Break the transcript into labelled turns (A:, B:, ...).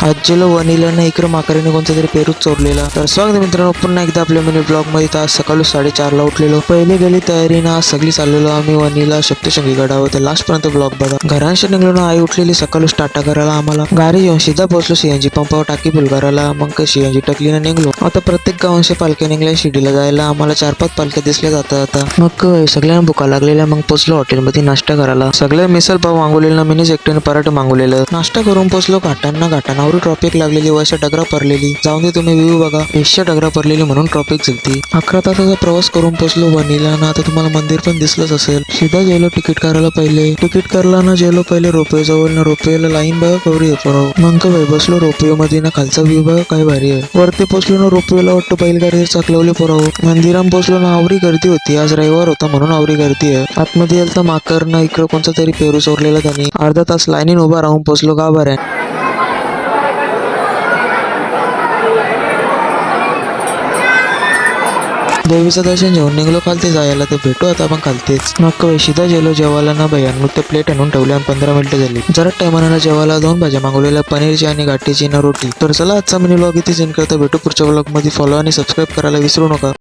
A: आजीला वनीला ना इकडे माकरीने कोणता तरी पेरूच चोरलेला. तर स्वागत मित्रांनो पुन्हा एकदा आपल्या मिनी ब्लॉग मध्ये. तर आज सकाळी 4:30ला उठलेलो. पहिले गेली तयारी ना सगळी चाललेलो आम्ही वनीला शक्तिशंगी गडावर. ते लास्ट पर्यंत ब्लॉग बघा. घरांशी निघलो ना आई उठलेली सकाळी टाटा करायला आम्हाला. गाडी घेऊन सीधा पोहोचलो सीएनजी पंपावर टाकी फुल करायला. मग सीएनजी टकलीने निघलो. आता प्रत्येक गावांशी पालख्या निघल्या शिर्डीला जायला. आम्हाला 4-5 पालख्या दिसल्या जाता. मग सगळ्यांना भुका लागलेल्या. मग पोचलो हॉटेलमध्ये नाश्ता करायला. सगळ्या मिसल पाव मागवलेला. मिनीच एकट्याने पराठे मागवलेलं. नाश्ता करून पोचलो घाटांवर ट्रॉफिक लागलेली. वर्षा डगरा पडलेली. जाऊन दे तुम्ही व्ह्यू बघा. 100 डगरा पडलेली म्हणून ट्रॉफिक झालती. 11 तासाचा प्रवास करून पोचलो वनीला ना. आता तुम्हाला मंदिर पण दिसलंच असेल. सीधा गेलो तिकीट करायला. तिकीट करला ना गेलो पहिले रोपवे जवळ ना. रोपवेला लाईन बघा कवरी आहे. मग बसलो रोपवे मध्ये ना. खालचा व्ह्यू बघा काय भारी आहे. वरती पोचलो ना रोपवेला वाटतं बैलगाडी चाकलवली पोराव. मंदिरात पोचलो ना. आवरी गर्दी होती. आज रविवार होता म्हणून आवरी गर्दी आहे. आतमध्ये गेलं तर माकर ना इकडं कोणता तरी पेरू चोरलेला त्यांनी. अर्धा तास लाईनीन उभा राहून पोचलो गाभाऱ्या. देवीचं दर्शन घेऊन निघलो खालते जायला. तर भेटू आता आपण खालतेच. मग सीधा गेलो जेवायला ना. भैयान नुकते प्लेट आणून ठेवले आणि 15 मिनिटं झाली. जरा टायमानं जेवायला 2 भाज्या मागवलेल्या. पनीरची आणि गाठीची ना रोटी. तर चला आजचा मिनी ब्लॉग इथे सेंड करता. भेटू पुढच्या ब्लॉग मध्ये. फॉलो आणि सबस्क्राईब करायला विसरू नका.